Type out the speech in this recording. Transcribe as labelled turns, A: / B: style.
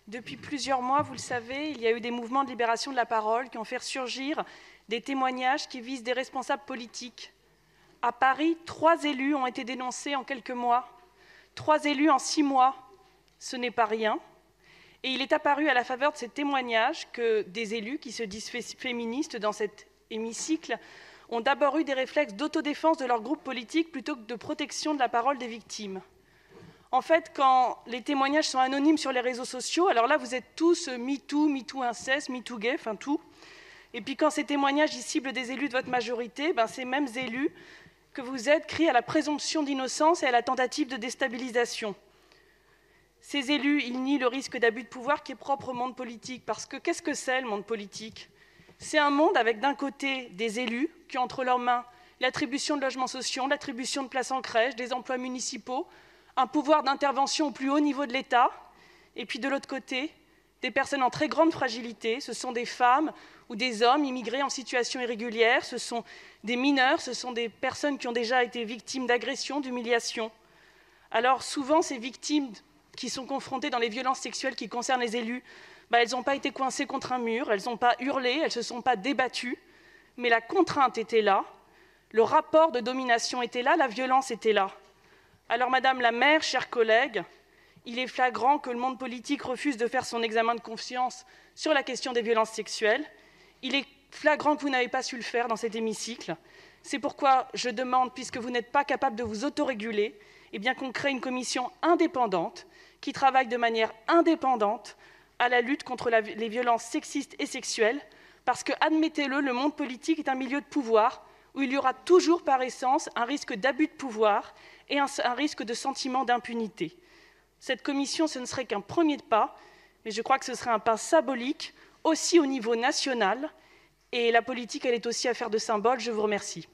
A: Depuis plusieurs mois, vous le savez, il y a eu des mouvements de libération de la parole qui ont fait surgir des témoignages qui visent des responsables politiques. À Paris, 3 élus ont été dénoncés en quelques mois. 3 élus en 6 mois, ce n'est pas rien. Et il est apparu à la faveur de ces témoignages que des élus qui se disent féministes dans cet hémicycle ont d'abord eu des réflexes d'autodéfense de leur groupe politique plutôt que de protection de la parole des victimes. En fait, quand les témoignages sont anonymes sur les réseaux sociaux, alors là, vous êtes tous MeToo, MeToo inceste, MeToo gay, enfin tout. Et puis quand ces témoignages ils ciblent des élus de votre majorité, ces mêmes élus que vous êtes crient à la présomption d'innocence et à la tentative de déstabilisation. Ces élus, ils nient le risque d'abus de pouvoir qui est propre au monde politique. Parce que qu'est-ce que c'est le monde politique? C'est un monde avec d'un côté des élus qui ont entre leurs mains l'attribution de logements sociaux, l'attribution de places en crèche, des emplois municipaux, un pouvoir d'intervention au plus haut niveau de l'État, et puis de l'autre côté, des personnes en très grande fragilité, ce sont des femmes ou des hommes immigrés en situation irrégulière, ce sont des mineurs, ce sont des personnes qui ont déjà été victimes d'agressions, d'humiliations. Alors souvent, ces victimes qui sont confrontées dans les violences sexuelles qui concernent les élus, elles n'ont pas été coincées contre un mur, elles n'ont pas hurlé, elles ne se sont pas débattues, mais la contrainte était là, le rapport de domination était là, la violence était là. Alors, Madame la maire, chers collègues, il est flagrant que le monde politique refuse de faire son examen de conscience sur la question des violences sexuelles. Il est flagrant que vous n'avez pas su le faire dans cet hémicycle. C'est pourquoi je demande, puisque vous n'êtes pas capable de vous autoréguler, qu'on crée une commission indépendante qui travaille de manière indépendante à la lutte contre les violences sexistes et sexuelles, parce que, admettez-le, le monde politique est un milieu de pouvoir où il y aura toujours par essence un risque d'abus de pouvoir et un risque de sentiment d'impunité. Cette commission, ce ne serait qu'un premier pas, mais je crois que ce serait un pas symbolique, aussi au niveau national, et la politique, elle est aussi affaire de symboles. Je vous remercie.